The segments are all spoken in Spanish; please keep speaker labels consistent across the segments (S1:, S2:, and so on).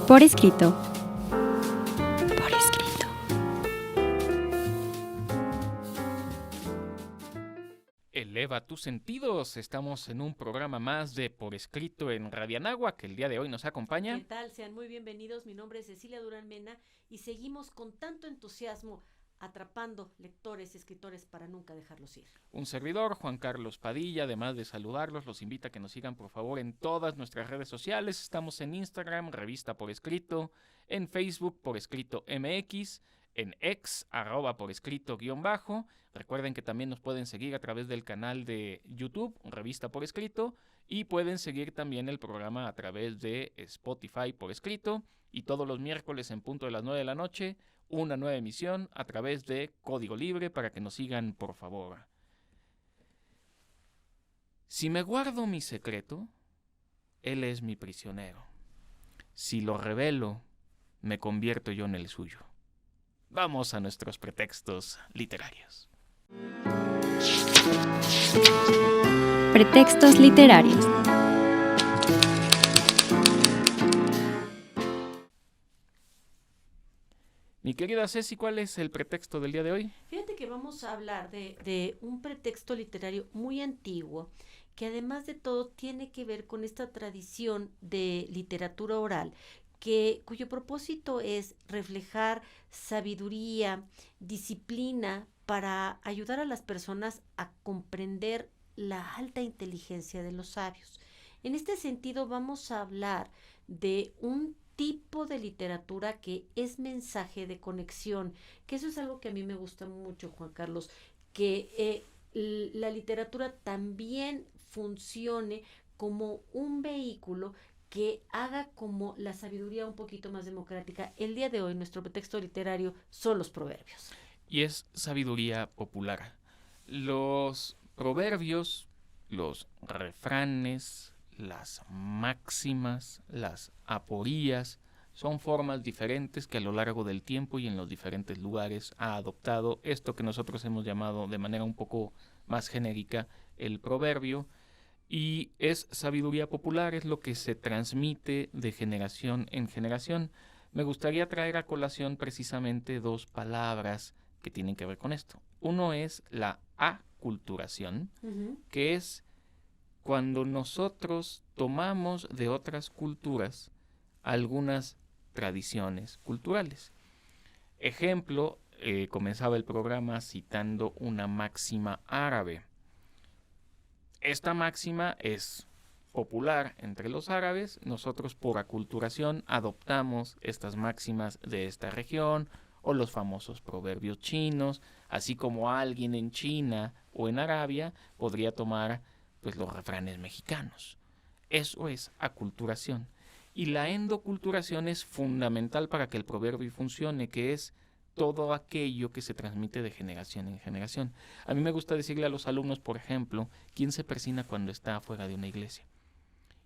S1: Por escrito. Por escrito.
S2: Eleva tus sentidos. Estamos en un programa más de Por Escrito en Radio Anáhuac, que el día de hoy nos acompaña.
S3: ¿Qué tal? Sean muy bienvenidos. Mi nombre es Cecilia Durán Mena y seguimos con tanto entusiasmo atrapando lectores y escritores para nunca dejarlos ir.
S2: Un servidor, Juan Carlos Padilla. Además de saludarlos, los invita a que nos sigan por favor en todas nuestras redes sociales. Estamos en Instagram, Revista Por Escrito, en Facebook, Por Escrito MX, en X, @por escrito _. Recuerden que también nos pueden seguir a través del canal de YouTube, Revista Por Escrito, y pueden seguir también el programa a través de Spotify Por Escrito, y todos los miércoles en punto de las 9 de la noche, una nueva emisión a través de Código Libre para que nos sigan por favor. Si me guardo mi secreto, él es mi prisionero. Si lo revelo, me convierto yo en el suyo. Vamos a nuestros pretextos literarios.
S1: Pretextos literarios.
S2: Mi querida Ceci, ¿cuál es el pretexto del día de hoy?
S3: Fíjate que vamos a hablar de un pretexto literario muy antiguo que además de todo tiene que ver con esta tradición de literatura oral cuyo propósito es reflejar sabiduría, disciplina para ayudar a las personas a comprender la alta inteligencia de los sabios. En este sentido vamos a hablar de un tipo de literatura que es mensaje de conexión, que eso es algo que a mí me gusta mucho, Juan Carlos, que la literatura también funcione como un vehículo que haga como la sabiduría un poquito más democrática. El día de hoy nuestro pretexto literario son los proverbios.
S2: Y es sabiduría popular. Los proverbios, los refranes, las máximas, las aporías, son formas diferentes que a lo largo del tiempo y en los diferentes lugares ha adoptado esto que nosotros hemos llamado de manera un poco más genérica el proverbio, y es sabiduría popular, es lo que se transmite de generación en generación. Me gustaría traer a colación precisamente dos palabras que tienen que ver con esto. Uno es la aculturación, que es cuando nosotros tomamos de otras culturas algunas tradiciones culturales. Ejemplo, comenzaba el programa citando una máxima árabe. Esta máxima es popular entre los árabes. Nosotros por aculturación adoptamos estas máximas de esta región o los famosos proverbios chinos, así como alguien en China o en Arabia podría tomar pues los refranes mexicanos. Eso es aculturación. Y la endoculturación es fundamental para que el proverbio funcione, que es todo aquello que se transmite de generación en generación. A mí me gusta decirle a los alumnos, por ejemplo, ¿quién se persina cuando está fuera de una iglesia?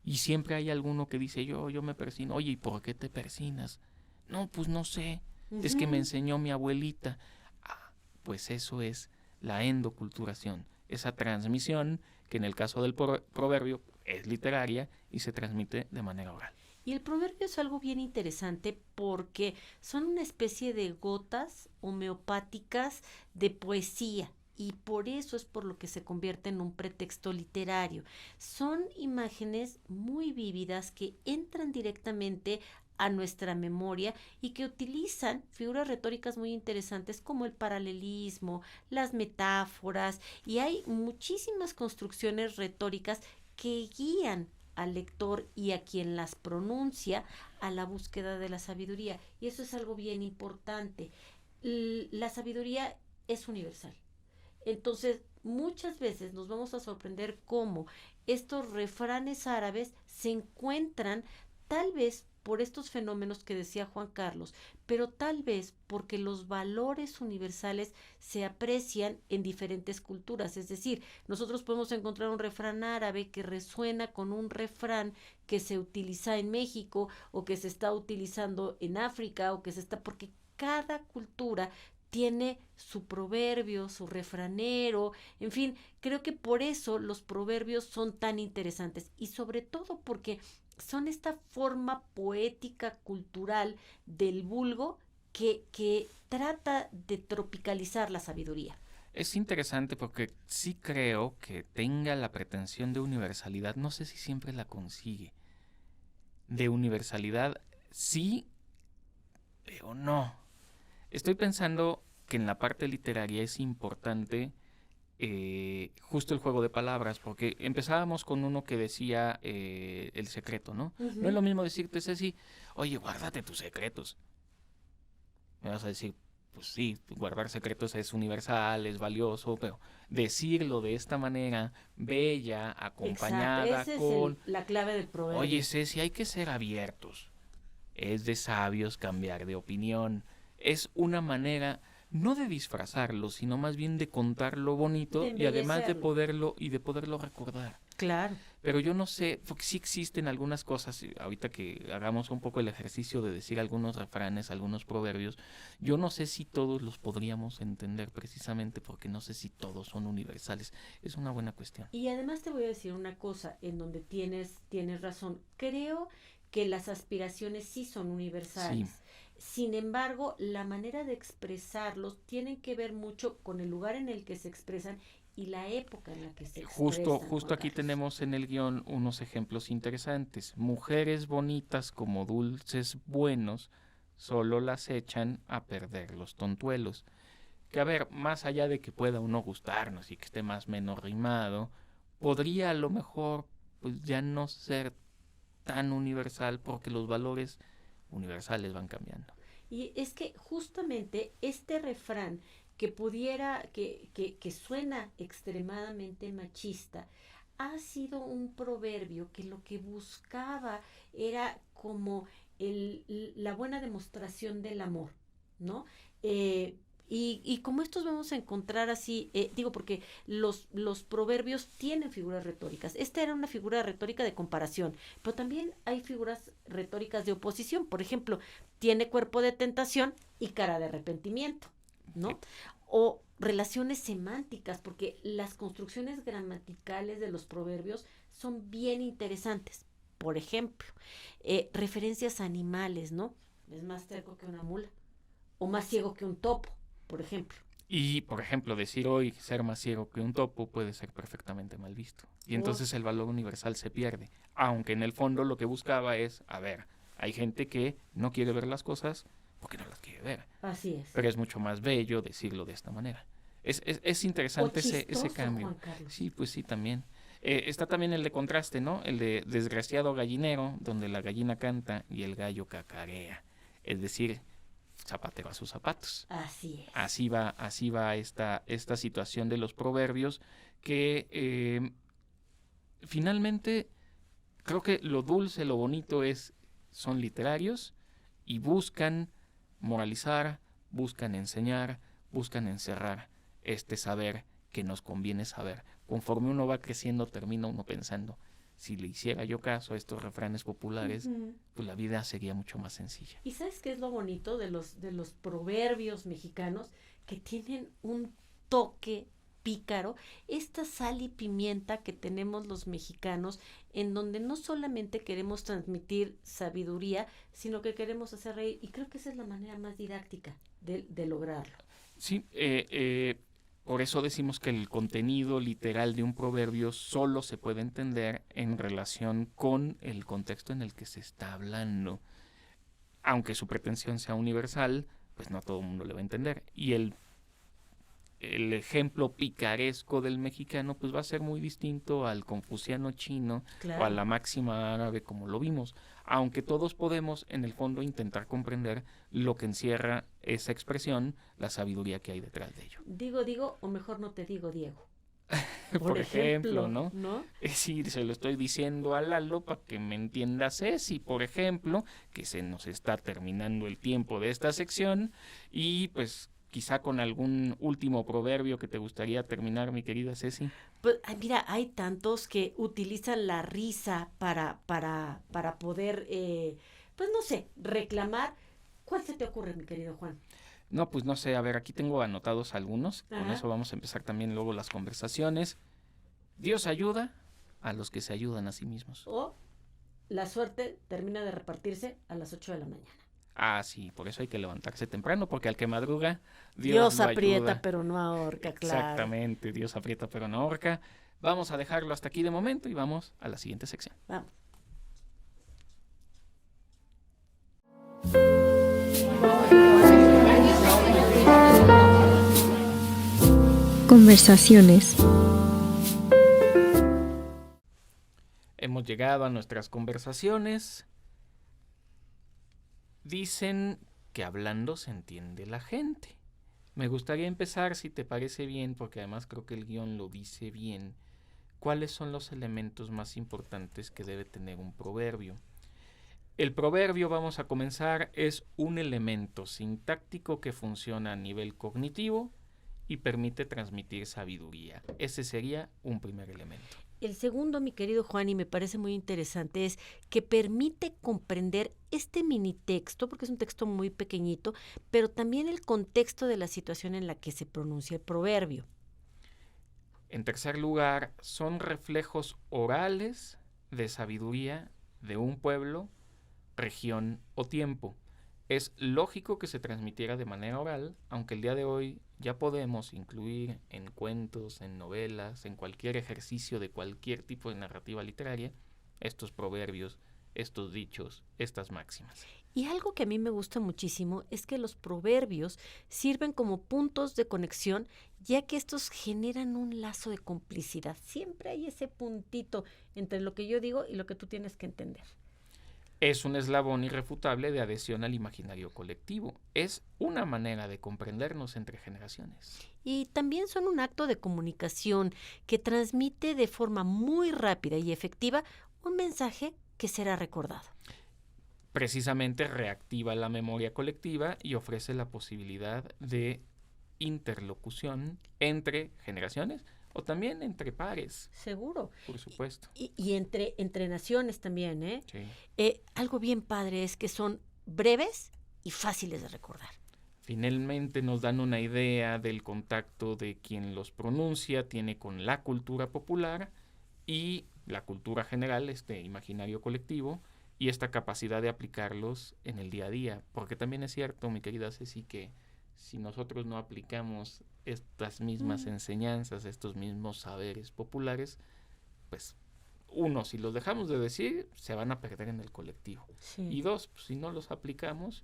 S2: Y siempre hay alguno que dice, yo me persino. Oye, ¿y por qué te persinas? No, pues no sé, es que me enseñó mi abuelita. Pues eso es la endoculturación, esa transmisión que en el caso del proverbio es literaria y se transmite de manera oral.
S3: Y el proverbio es algo bien interesante porque son una especie de gotas homeopáticas de poesía y por eso es por lo que se convierte en un pretexto literario. Son imágenes muy vívidas que entran directamente a nuestra memoria y que utilizan figuras retóricas muy interesantes como el paralelismo, las metáforas, y hay muchísimas construcciones retóricas que guían al lector y a quien las pronuncia a la búsqueda de la sabiduría. Y eso es algo bien importante. La sabiduría es universal. Entonces, muchas veces nos vamos a sorprender cómo estos refranes árabes se encuentran tal vez por estos fenómenos que decía Juan Carlos, pero tal vez porque los valores universales se aprecian en diferentes culturas. Es decir, nosotros podemos encontrar un refrán árabe que resuena con un refrán que se utiliza en México o que se está utilizando en África o que se está, porque cada cultura tiene su proverbio, su refranero, en fin, creo que por eso los proverbios son tan interesantes y sobre todo porque son esta forma poética, cultural del vulgo que trata de tropicalizar la sabiduría.
S2: Es interesante porque sí creo que tenga la pretensión de universalidad, no sé si siempre la consigue. De universalidad sí, pero no. Estoy pensando que en la parte literaria es importante justo el juego de palabras, porque empezábamos con uno que decía el secreto, ¿no? No es lo mismo decirte, Ceci, oye, guárdate tus secretos. Me vas a decir, pues sí, guardar secretos es universal, es valioso, pero decirlo de esta manera, bella,
S3: Exacto,
S2: acompañada
S3: esa es
S2: con,
S3: la clave del proverbio.
S2: oye, Ceci, hay que ser abiertos. Es de sabios cambiar de opinión. Es una manera no de disfrazarlo, sino más bien de contar lo bonito
S3: De
S2: y además de
S3: embellecerlo.
S2: poderlo recordar.
S3: Claro.
S2: Pero yo no sé, porque sí existen algunas cosas, y ahorita que hagamos un poco el ejercicio de decir algunos refranes, algunos proverbios, yo no sé si todos los podríamos entender precisamente porque no sé si todos son universales. Es una buena cuestión.
S3: Y además te voy a decir una cosa en donde tienes razón. Creo que las aspiraciones sí son universales.
S2: Sí.
S3: Sin embargo, la manera de expresarlos tienen que ver mucho con el lugar en el que se expresan y la época en la que se expresan.
S2: Justo
S3: Juan
S2: aquí
S3: Carlos.
S2: tenemos en el guión unos ejemplos interesantes. Mujeres bonitas como dulces buenos solo las echan a perder los tontuelos. Que a ver, más allá de que pueda uno gustarnos y que esté más o menos rimado, podría a lo mejor pues ya no ser tan universal porque los valores universales van cambiando.
S3: Y es que justamente este refrán que suena extremadamente machista, ha sido un proverbio que lo que buscaba era como la buena demostración del amor, ¿no? Y como estos vamos a encontrar así, digo, porque los proverbios tienen figuras retóricas. Esta era una figura retórica de comparación, pero también hay figuras retóricas de oposición. Por ejemplo, tiene cuerpo de tentación y cara de arrepentimiento, ¿no? O relaciones semánticas, porque las construcciones gramaticales de los proverbios son bien interesantes. Por ejemplo, referencias a animales, ¿no? Es más terco que una mula, o más ciego que un topo, por ejemplo.
S2: Y, por ejemplo, decir hoy ser más ciego que un topo puede ser perfectamente mal visto. Y entonces el valor universal se pierde. Aunque en el fondo lo que buscaba es, a ver, hay gente que no quiere ver las cosas porque no las quiere ver.
S3: Así es.
S2: Pero es mucho más bello decirlo de esta manera. Es interesante ese cambio.
S3: Juan Carlos.
S2: Sí, pues sí, también. Está también el de contraste, ¿no? El de desgraciado gallinero, donde la gallina canta y el gallo cacarea. Es decir, zapatero a sus zapatos.
S3: Así es.
S2: Así va esta situación de los proverbios que finalmente creo que lo dulce, lo bonito son literarios y buscan moralizar, buscan enseñar, buscan encerrar este saber que nos conviene saber. Conforme uno va creciendo, termina uno pensando, si le hiciera yo caso a estos refranes populares, pues la vida sería mucho más sencilla.
S3: ¿Y sabes qué es lo bonito de los proverbios mexicanos? Que tienen un toque pícaro, esta sal y pimienta que tenemos los mexicanos, en donde no solamente queremos transmitir sabiduría, sino que queremos hacer reír, y creo que esa es la manera más didáctica de lograrlo.
S2: Sí, por eso decimos que el contenido literal de un proverbio solo se puede entender en relación con el contexto en el que se está hablando. Aunque su pretensión sea universal, pues no a todo el mundo le va a entender. Y el ejemplo picaresco del mexicano pues va a ser muy distinto al confuciano chino,
S3: Claro.
S2: o a la máxima árabe como lo vimos, aunque todos podemos en el fondo intentar comprender lo que encierra esa expresión, la sabiduría que hay detrás de ello.
S3: Digo, o mejor no te digo, Diego.
S2: Por ejemplo, ¿no?
S3: ¿no?
S2: Es decir, se lo estoy diciendo a Lalo para que me entienda Ceci, por ejemplo, que se nos está terminando el tiempo de esta sección y pues quizá con algún último proverbio que te gustaría terminar, mi querida Ceci.
S3: Pues, mira, hay tantos que utilizan la risa para poder, pues no sé, reclamar. ¿Cuál se te ocurre, mi querido Juan?
S2: No, pues no sé, a ver, aquí tengo anotados algunos, con
S3: Ajá.
S2: eso vamos a empezar también luego las conversaciones. Dios ayuda a los que se ayudan a sí mismos.
S3: O la suerte termina de repartirse a las 8 de la mañana.
S2: Ah, sí, por eso hay que levantarse temprano, porque al que madruga,
S3: Dios
S2: lo
S3: aprieta,
S2: ayuda.
S3: pero no ahorca, claro.
S2: Exactamente, Dios aprieta pero no ahorca. Vamos a dejarlo hasta aquí de momento y vamos a la siguiente sección.
S3: Vamos.
S1: Conversaciones.
S2: Hemos llegado a nuestras conversaciones. Dicen que hablando se entiende la gente. Me gustaría empezar, si te parece bien, porque además creo que el guión lo dice bien, cuáles son los elementos más importantes que debe tener un proverbio. El proverbio, vamos a comenzar, es un elemento sintáctico que funciona a nivel cognitivo y permite transmitir sabiduría. Ese sería un primer elemento.
S3: El segundo, mi querido Juan, y me parece muy interesante, es que permite comprender este mini texto, porque es un texto muy pequeñito, pero también el contexto de la situación en la que se pronuncia el proverbio.
S2: En tercer lugar, son reflejos orales de sabiduría de un pueblo, región o tiempo. Es lógico que se transmitiera de manera oral, aunque el día de hoy ya podemos incluir en cuentos, en novelas, en cualquier ejercicio de cualquier tipo de narrativa literaria, estos proverbios, estos dichos, estas máximas.
S3: Y algo que a mí me gusta muchísimo es que los proverbios sirven como puntos de conexión, ya que estos generan un lazo de complicidad. Siempre hay ese puntito entre lo que yo digo y lo que tú tienes que entender.
S2: Es un eslabón irrefutable de adhesión al imaginario colectivo. Es una manera de comprendernos entre generaciones.
S3: Y también son un acto de comunicación que transmite de forma muy rápida y efectiva un mensaje que será recordado.
S2: Precisamente reactiva la memoria colectiva y ofrece la posibilidad de interlocución entre generaciones o también entre pares.
S3: Seguro.
S2: Por supuesto.
S3: Y entre naciones también, ¿eh?
S2: Sí.
S3: Algo bien padre es que son breves y fáciles de recordar.
S2: Finalmente nos dan una idea del contacto de quien los pronuncia, tiene con la cultura popular y la cultura general, este imaginario colectivo, y esta capacidad de aplicarlos en el día a día. Porque también es cierto, mi querida Ceci, que si nosotros no aplicamos estas mismas enseñanzas, estos mismos saberes populares, pues uno, si los dejamos de decir, se van a perder en el colectivo.
S3: Sí.
S2: Y dos, pues, si no los aplicamos,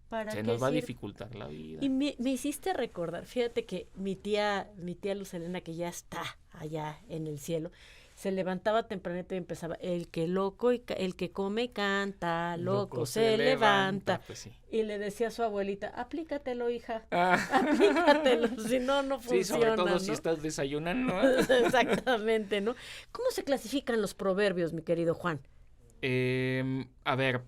S3: ¿Para
S2: se
S3: qué
S2: nos va a
S3: sirve?
S2: dificultar la vida.
S3: Y me hiciste recordar, fíjate que mi tía Luz Helena, que ya está allá en el cielo, se levantaba tempranito y empezaba, el que come y canta, loco se levanta.
S2: Pues sí.
S3: Y le decía a su abuelita, aplícatelo, hija,
S2: Ah.
S3: aplícatelo, si no, no funciona,
S2: Sí, sobre todo
S3: ¿no?
S2: si estás desayunando.
S3: Exactamente, ¿no? ¿Cómo se clasifican los proverbios, mi querido Juan?
S2: A ver,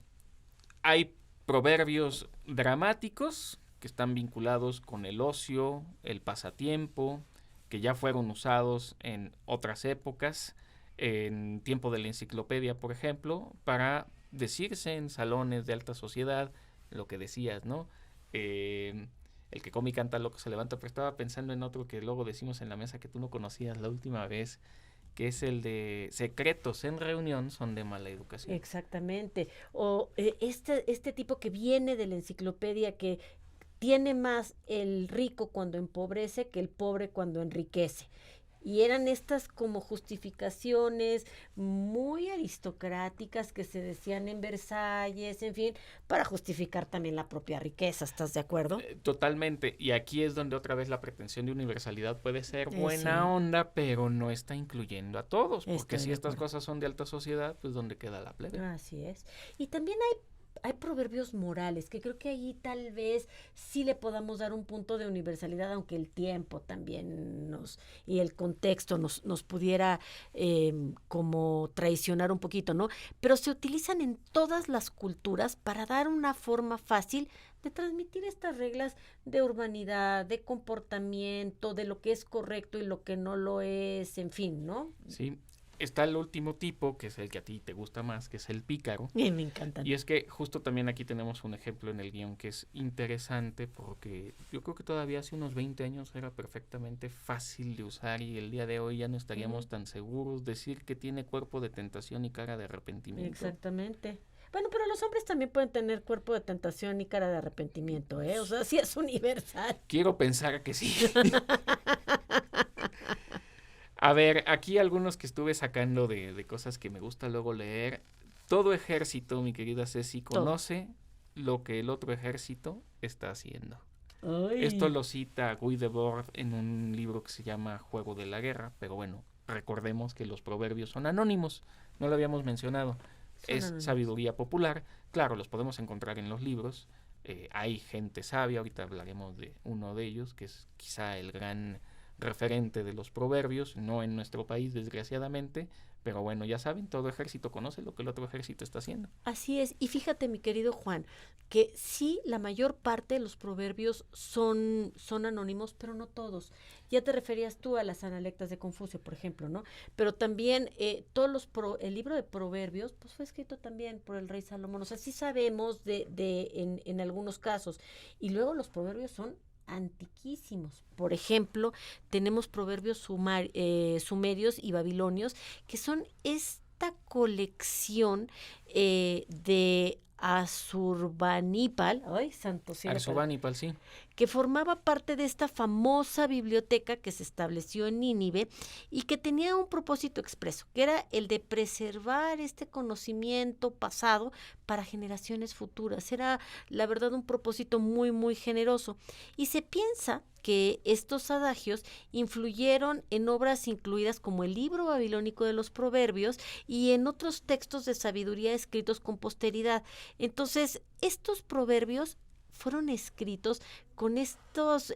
S2: hay proverbios dramáticos que están vinculados con el ocio, el pasatiempo, que ya fueron usados en otras épocas, en tiempo de la enciclopedia, por ejemplo, para decirse en salones de alta sociedad, lo que decías, ¿no? El que come y canta lo que se levanta, pero estaba pensando en otro que luego decimos en la mesa que tú no conocías la última vez, que es el de secretos en reunión son de mala educación.
S3: Exactamente. O este tipo que viene de la enciclopedia, que tiene más el rico cuando empobrece que el pobre cuando enriquece. Y eran estas como justificaciones muy aristocráticas que se decían en Versalles, en fin, para justificar también la propia riqueza, ¿estás de acuerdo?
S2: Totalmente, y aquí es donde otra vez la pretensión de universalidad puede ser buena
S3: Sí.
S2: onda, pero no está incluyendo a todos, porque
S3: Estoy
S2: si
S3: de
S2: estas
S3: acuerdo.
S2: cosas son de alta sociedad, pues ¿dónde queda la plebe?
S3: Así es. Y también hay proverbios morales, que creo que ahí tal vez sí le podamos dar un punto de universalidad, aunque el tiempo también y el contexto nos pudiera como traicionar un poquito, ¿no? Pero se utilizan en todas las culturas para dar una forma fácil de transmitir estas reglas de urbanidad, de comportamiento, de lo que es correcto y lo que no lo es, en fin, ¿no?
S2: Sí, está el último tipo, que es el que a ti te gusta más, que es el pícaro.
S3: Me encantan.
S2: Y es que justo también aquí tenemos un ejemplo en el guión que es interesante porque yo creo que todavía hace unos 20 años era perfectamente fácil de usar y el día de hoy ya no estaríamos tan seguros. Decir que tiene cuerpo de tentación y cara de arrepentimiento.
S3: Exactamente. Bueno, pero los hombres también pueden tener cuerpo de tentación y cara de arrepentimiento, ¿eh? O sea, sí es universal.
S2: Quiero pensar que sí. A ver, aquí algunos que estuve sacando de cosas que me gusta luego leer. Todo ejército, mi querida Ceci, conoce lo que el otro ejército está haciendo.
S3: Ay.
S2: Esto lo cita Guy Debord en un libro que se llama Juego de la Guerra, pero bueno, recordemos que los proverbios son anónimos, no lo habíamos mencionado, es
S3: anónimos.
S2: Sabiduría popular, claro, los podemos encontrar en los libros, hay gente sabia, ahorita hablaremos de uno de ellos, que es quizá el gran referente de los proverbios, no en nuestro país desgraciadamente, pero bueno, ya saben, todo ejército conoce lo que el otro ejército está haciendo.
S3: Así es, y fíjate, mi querido Juan, que sí, la mayor parte de los proverbios son anónimos, pero no todos. Ya te referías tú a las analectas de Confucio, por ejemplo, ¿no? Pero también el libro de proverbios, pues fue escrito también por el rey Salomón. O sea, sí sabemos en algunos casos. Y luego los proverbios son antiquísimos. Por ejemplo, tenemos proverbios sumerios y babilonios, que son esta colección de Asurbanipal, ay, santo cielo,
S2: Arzobanipal, sí.
S3: que formaba parte de esta famosa biblioteca que se estableció en Nínive y que tenía un propósito expreso, que era el de preservar este conocimiento pasado para generaciones futuras. Era, la verdad, un propósito muy, muy generoso. Y se piensa que estos adagios influyeron en obras incluidas como el libro babilónico de los proverbios y en otros textos de sabiduría escritos con posteridad. Entonces, estos proverbios fueron escritos con estos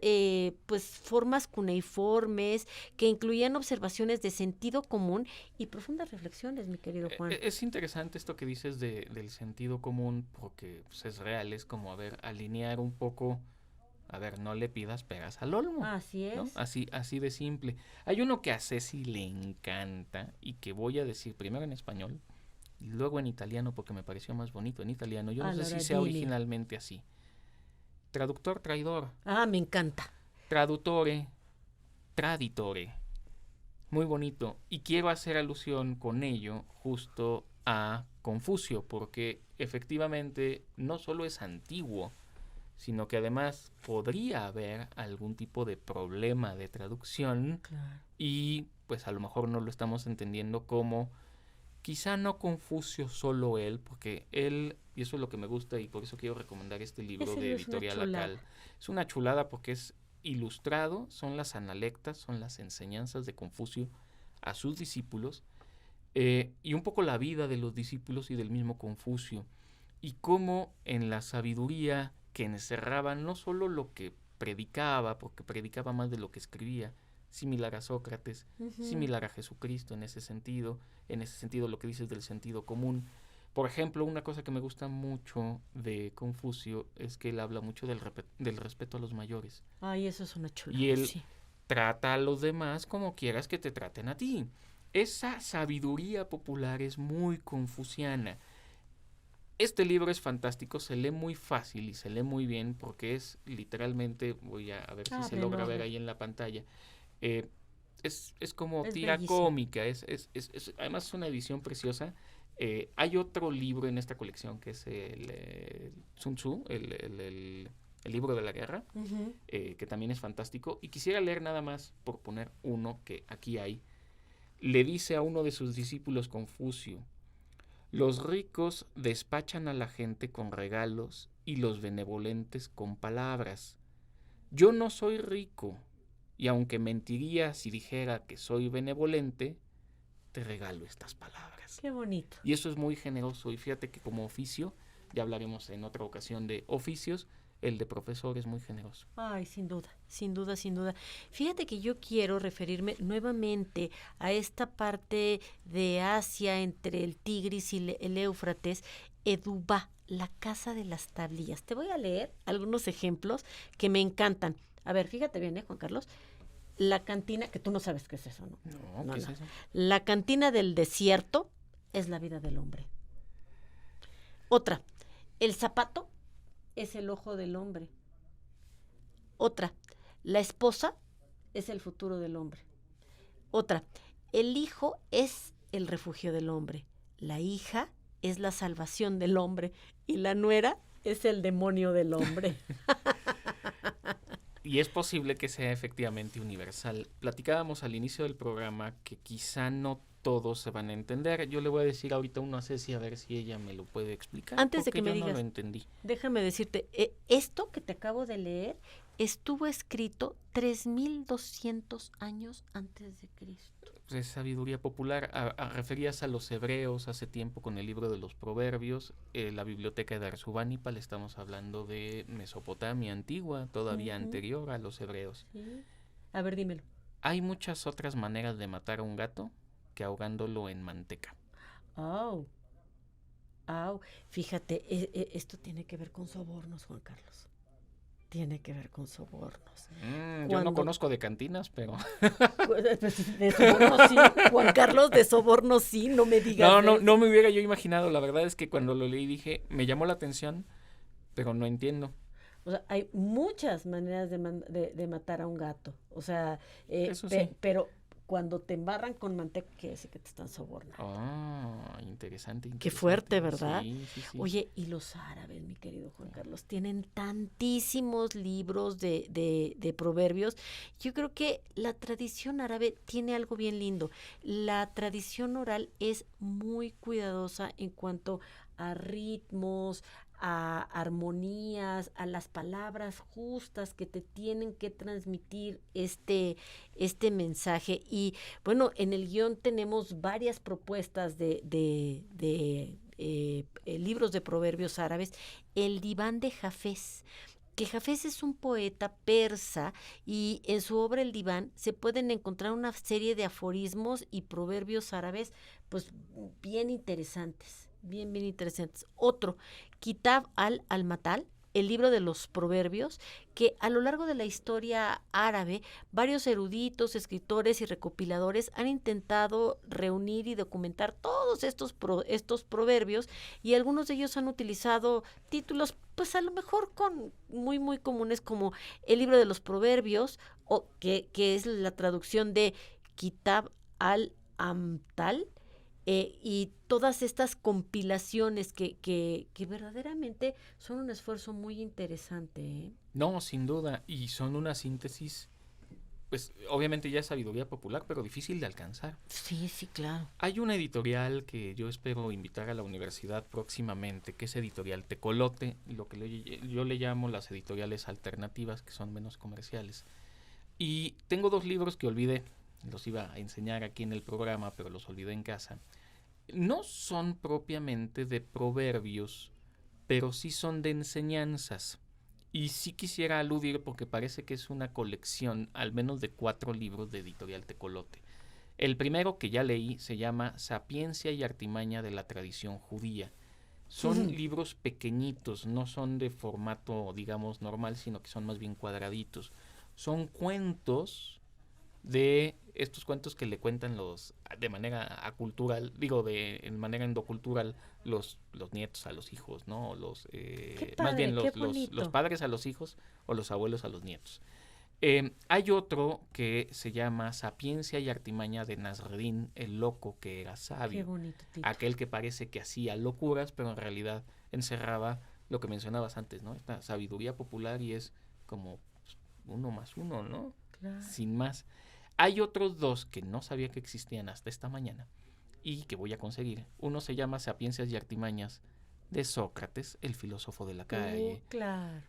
S3: formas cuneiformes que incluían observaciones de sentido común y profundas reflexiones, mi querido Juan.
S2: Es interesante esto que dices del sentido común porque pues, es real, es como, a ver, alinear un poco, a ver, no le pidas pegas al olmo.
S3: Así es.
S2: ¿No? Así de simple. Hay uno que a Ceci le encanta y que voy a decir primero en español y luego en italiano porque me pareció más bonito en italiano. Yo no sé si sea originalmente así. Traductor, traidor.
S3: Ah, me encanta.
S2: Traduttore, traditore. Muy bonito. Y quiero hacer alusión con ello justo a Confucio, porque efectivamente no solo es antiguo, sino que además podría haber algún tipo de problema de traducción.
S3: Claro.
S2: Y pues a lo mejor no lo estamos entendiendo como quizá no Confucio solo él, porque él, y eso es lo que me gusta y por eso quiero recomendar este libro de Editorial Akal. Es una chulada porque es ilustrado, son las analectas, son las enseñanzas de Confucio a sus discípulos y un poco la vida de los discípulos y del mismo Confucio y cómo en la sabiduría que encerraba no solo lo que predicaba, porque predicaba más de lo que escribía, similar a Sócrates, similar a Jesucristo en ese sentido lo que dices del sentido común. Por ejemplo, una cosa que me gusta mucho de Confucio es que él habla mucho del respeto a los mayores.
S3: Ay, eso es una chulada.
S2: Y él trata a los demás como quieras que te traten a ti. Esa sabiduría popular es muy confuciana. Este libro es fantástico, se lee muy fácil y se lee muy bien porque es literalmente, voy a ver si se logra ver ahí en la pantalla, es como tira bellísimo. Cómica, además es una edición preciosa. Hay otro libro en esta colección que es el Sun Tzu, el libro de la guerra, que también es fantástico. Y quisiera leer nada más, por poner uno que aquí hay. Le dice a uno de sus discípulos Confucio: los ricos despachan a la gente con regalos y los benevolentes con palabras. Yo no soy rico, y aunque mentiría si dijera que soy benevolente, te regalo estas palabras.
S3: Qué bonito.
S2: Y eso es muy generoso. Y fíjate que como oficio, ya hablaremos en otra ocasión de oficios, el de profesor es muy generoso.
S3: Ay, sin duda, sin duda, sin duda. Fíjate que yo quiero referirme nuevamente a esta parte de Asia entre el Tigris y el Éufrates, Edubá, la casa de las tablillas. Te voy a leer algunos ejemplos que me encantan. A ver, fíjate bien, Juan Carlos. la cantina, que tú no sabes qué es eso, ¿no?
S2: No, ¿qué es eso?
S3: La cantina del desierto es la vida del hombre. Otra, el zapato es el ojo del hombre. Otra, la esposa es el futuro del hombre. Otra, el hijo es el refugio del hombre. La hija es la salvación del hombre. Y la nuera es el demonio del hombre.
S2: Y es posible que sea efectivamente universal. Platicábamos al inicio del programa que quizá no todos se van a entender. Yo le voy a decir ahorita uno a Ceci a ver si ella me lo puede explicar.
S3: Antes de
S2: porque
S3: que me
S2: yo
S3: digas,
S2: no lo entendí.
S3: déjame decirte, esto que te acabo de leer estuvo escrito 3200 años antes de Cristo.
S2: Es sabiduría popular. Referías a los hebreos hace tiempo con el libro de los proverbios, la biblioteca de Arsubanipal, estamos hablando de Mesopotamia antigua, todavía anterior a los hebreos.
S3: Sí. A ver, dímelo.
S2: Hay muchas otras maneras de matar a un gato que ahogándolo en manteca.
S3: Au. Fíjate, esto tiene que ver con sobornos, Juan Carlos. Tiene que ver con sobornos.
S2: Yo no conozco de cantinas, pero...
S3: De sobornos sí, Juan Carlos, de sobornos sí, no me digas.
S2: No me hubiera yo imaginado. La verdad es que cuando lo leí dije, me llamó la atención, pero no entiendo.
S3: O sea, hay muchas maneras de matar a un gato. O sea,
S2: Eso sí.
S3: pero cuando te embarran con manteca, quiere decir que te están sobornando.
S2: Interesante.
S3: Qué fuerte, ¿verdad?
S2: Sí.
S3: Oye, y los árabes, mi querido Juan Carlos, tienen tantísimos libros de proverbios. Yo creo que la tradición árabe tiene algo bien lindo. La tradición oral es muy cuidadosa en cuanto a ritmos, a armonías, a las palabras justas que te tienen que transmitir este mensaje. Y bueno, en el guión tenemos varias propuestas de libros de proverbios árabes. El Diván de Jafés, que Jafés es un poeta persa y en su obra El Diván se pueden encontrar una serie de aforismos y proverbios árabes pues bien interesantes. Bien interesantes. Otro, Kitab al-Matal, el libro de los proverbios, que a lo largo de la historia árabe, varios eruditos, escritores y recopiladores han intentado reunir y documentar todos estos proverbios, y algunos de ellos han utilizado títulos, pues a lo mejor muy, muy comunes, como el libro de los proverbios, o que es la traducción de Kitab al-Amtal, y todas estas compilaciones que verdaderamente son un esfuerzo muy interesante, ¿eh?
S2: No, sin duda, y son una síntesis, pues obviamente ya es sabiduría popular, pero difícil de alcanzar.
S3: Sí, claro.
S2: Hay una editorial que yo espero invitar a la universidad próximamente, que es Editorial Tecolote, lo que yo le llamo las editoriales alternativas, que son menos comerciales. Y tengo 2 libros que olvidé. Los iba a enseñar aquí en el programa, pero los olvidé en casa. No son propiamente de proverbios, pero sí son de enseñanzas. Y sí quisiera aludir porque parece que es una colección, al menos de 4 libros de Editorial Tecolote. El primero que ya leí se llama Sapiencia y Artimaña de la Tradición Judía. Son libros pequeñitos, no son de formato, digamos, normal, sino que son más bien cuadraditos. Son cuentos de estos cuentos que le cuentan de manera acultural, en manera endocultural, los nietos a los hijos, ¿no? Más bien los padres a los hijos o los abuelos a los nietos. Hay otro que se llama Sapiencia y Artimaña de Nasreddin, el loco que era sabio.
S3: Qué bonito título.
S2: Aquel que parece que hacía locuras, pero en realidad encerraba lo que mencionabas antes, ¿no? Esta sabiduría popular, y es como 1 más 1, ¿no?
S3: Claro.
S2: Sin más. Hay otros 2 que no sabía que existían hasta esta mañana y que voy a conseguir. Uno se llama Sapiencias y Artimañas de Sócrates, el filósofo de la calle.
S3: Claro.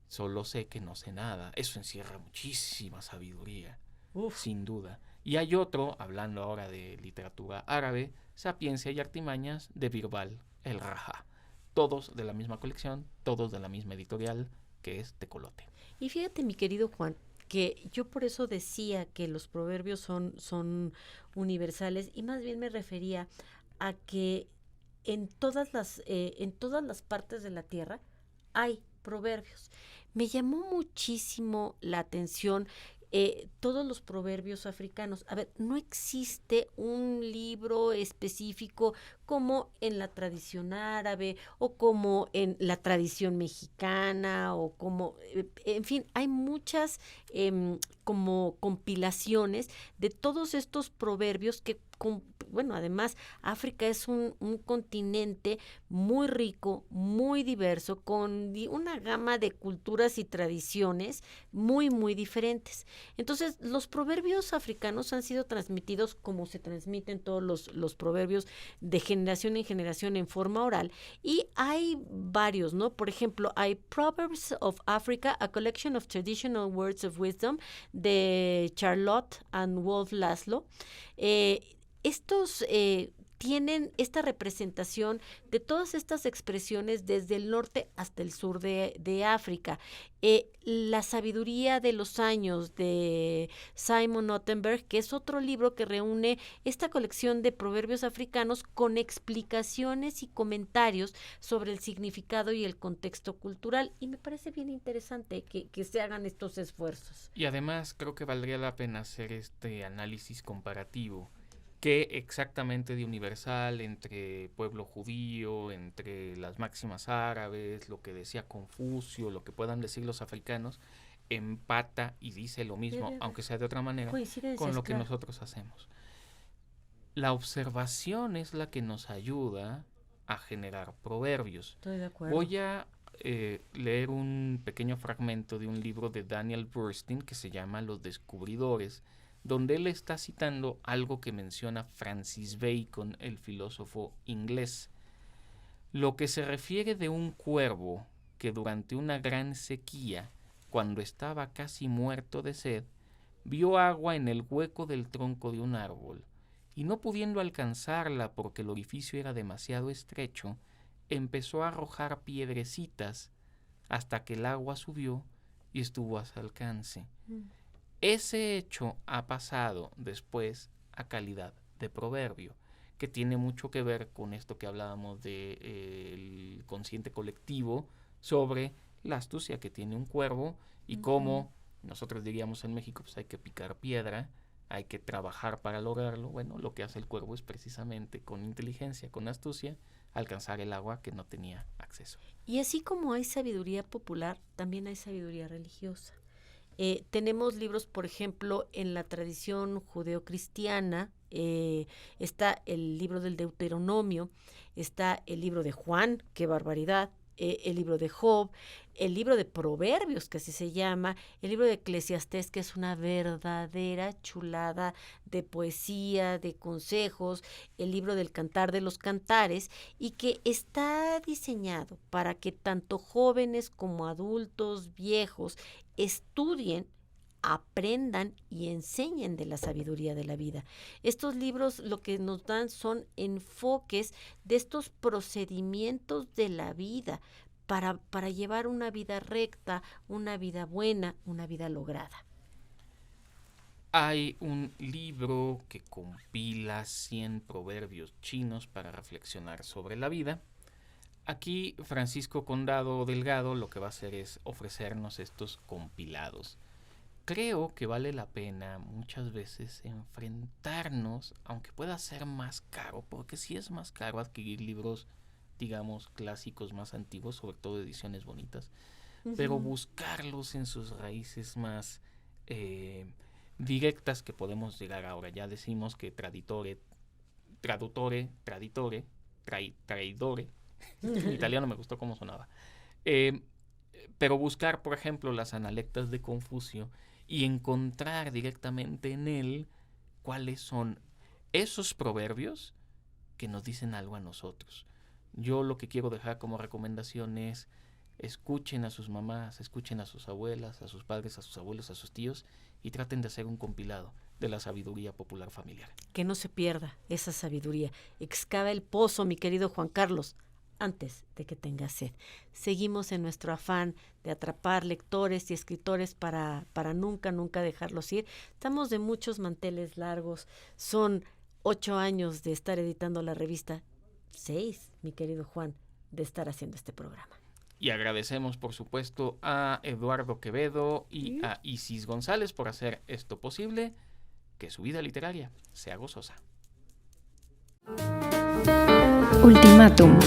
S2: Solo sé que no sé nada. Eso encierra muchísima sabiduría,
S3: Uf.
S2: sin duda. Y hay otro, hablando ahora de literatura árabe, Sapiencia y Artimañas de Birbal el Raja. Todos de la misma colección, todos de la misma editorial, que es Tecolote.
S3: Y fíjate, mi querido Juan, que yo por eso decía que los proverbios son universales, y más bien me refería a que en todas las partes de la tierra hay proverbios. Me llamó muchísimo la atención todos los proverbios africanos. A ver, no existe un libro específico como en la tradición árabe o como en la tradición mexicana o como, en fin, hay muchas como compilaciones de todos estos proverbios que, bueno, además África es un continente muy rico, muy diverso, con una gama de culturas y tradiciones muy, muy diferentes. Entonces, los proverbios africanos han sido transmitidos como se transmiten todos los proverbios de generación en generación en forma oral, y hay varios, ¿no? Por ejemplo, hay Proverbs of Africa, a collection of traditional words of wisdom, de Charlotte and Wolf Laszlo. Estos tienen esta representación de todas estas expresiones desde el norte hasta el sur de África. La sabiduría de los años de Simon Ottenberg, que es otro libro que reúne esta colección de proverbios africanos con explicaciones y comentarios sobre el significado y el contexto cultural. Y me parece bien interesante que se hagan estos esfuerzos.
S2: Y además creo que valdría la pena hacer este análisis comparativo. ¿Qué exactamente de universal entre pueblo judío, entre las máximas árabes, lo que decía Confucio, lo que puedan decir los africanos, empata y dice lo mismo, aunque sea de otra manera, con lo que nosotros hacemos? La observación es la que nos ayuda a generar proverbios.
S3: Estoy de acuerdo.
S2: Voy a leer un pequeño fragmento de un libro de Daniel Bernstein que se llama Los Descubridores, donde él está citando algo que menciona Francis Bacon, el filósofo inglés. Lo que se refiere de un cuervo que durante una gran sequía, cuando estaba casi muerto de sed, vio agua en el hueco del tronco de un árbol, y no pudiendo alcanzarla porque el orificio era demasiado estrecho, empezó a arrojar piedrecitas hasta que el agua subió y estuvo a su alcance. Ese hecho ha pasado después a calidad de proverbio, que tiene mucho que ver con esto que hablábamos del consciente colectivo sobre la astucia que tiene un cuervo y cómo nosotros diríamos en México, pues hay que picar piedra, hay que trabajar para lograrlo. Bueno, lo que hace el cuervo es precisamente con inteligencia, con astucia, alcanzar el agua que no tenía acceso.
S3: Y así como hay sabiduría popular, también hay sabiduría religiosa. Tenemos libros, por ejemplo, en la tradición judeocristiana, está el libro del Deuteronomio, está el libro de Juan, qué barbaridad, el libro de Job, el libro de Proverbios, que así se llama, el libro de Eclesiastés, que es una verdadera chulada de poesía, de consejos, el libro del Cantar de los Cantares, y que está diseñado para que tanto jóvenes como adultos, viejos, estudien, aprendan y enseñen de la sabiduría de la vida. Estos libros lo que nos dan son enfoques de estos procedimientos de la vida para llevar una vida recta, una vida buena, una vida lograda.
S2: Hay un libro que compila 100 proverbios chinos para reflexionar sobre la vida. Aquí Francisco Condado Delgado lo que va a hacer es ofrecernos estos compilados. Creo que vale la pena muchas veces enfrentarnos, aunque pueda ser más caro, porque sí es más caro adquirir libros, digamos, clásicos más antiguos, sobre todo ediciones bonitas, pero buscarlos en sus raíces más directas que podemos llegar ahora. Ya decimos que traidore, en italiano me gustó cómo sonaba. Pero buscar, por ejemplo, las Analectas de Confucio y encontrar directamente en él cuáles son esos proverbios que nos dicen algo a nosotros. Yo lo que quiero dejar como recomendación es: escuchen a sus mamás, escuchen a sus abuelas, a sus padres, a sus abuelos, a sus tíos, y traten de hacer un compilado de la sabiduría popular familiar.
S3: Que no se pierda esa sabiduría. Excava el pozo, mi querido Juan Carlos, antes de que tenga sed. Seguimos en nuestro afán de atrapar lectores y escritores para nunca dejarlos ir. Estamos de muchos manteles largos. Son 8 años de estar editando la revista, 6, mi querido Juan, de estar haciendo este programa.
S2: Y agradecemos, por supuesto, a Eduardo Quevedo y a Isis González por hacer esto posible. Que su vida literaria sea gozosa.
S1: Ultimátum.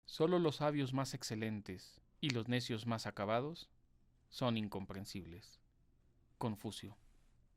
S2: Solo los sabios más excelentes y los necios más acabados son incomprensibles. Confucio.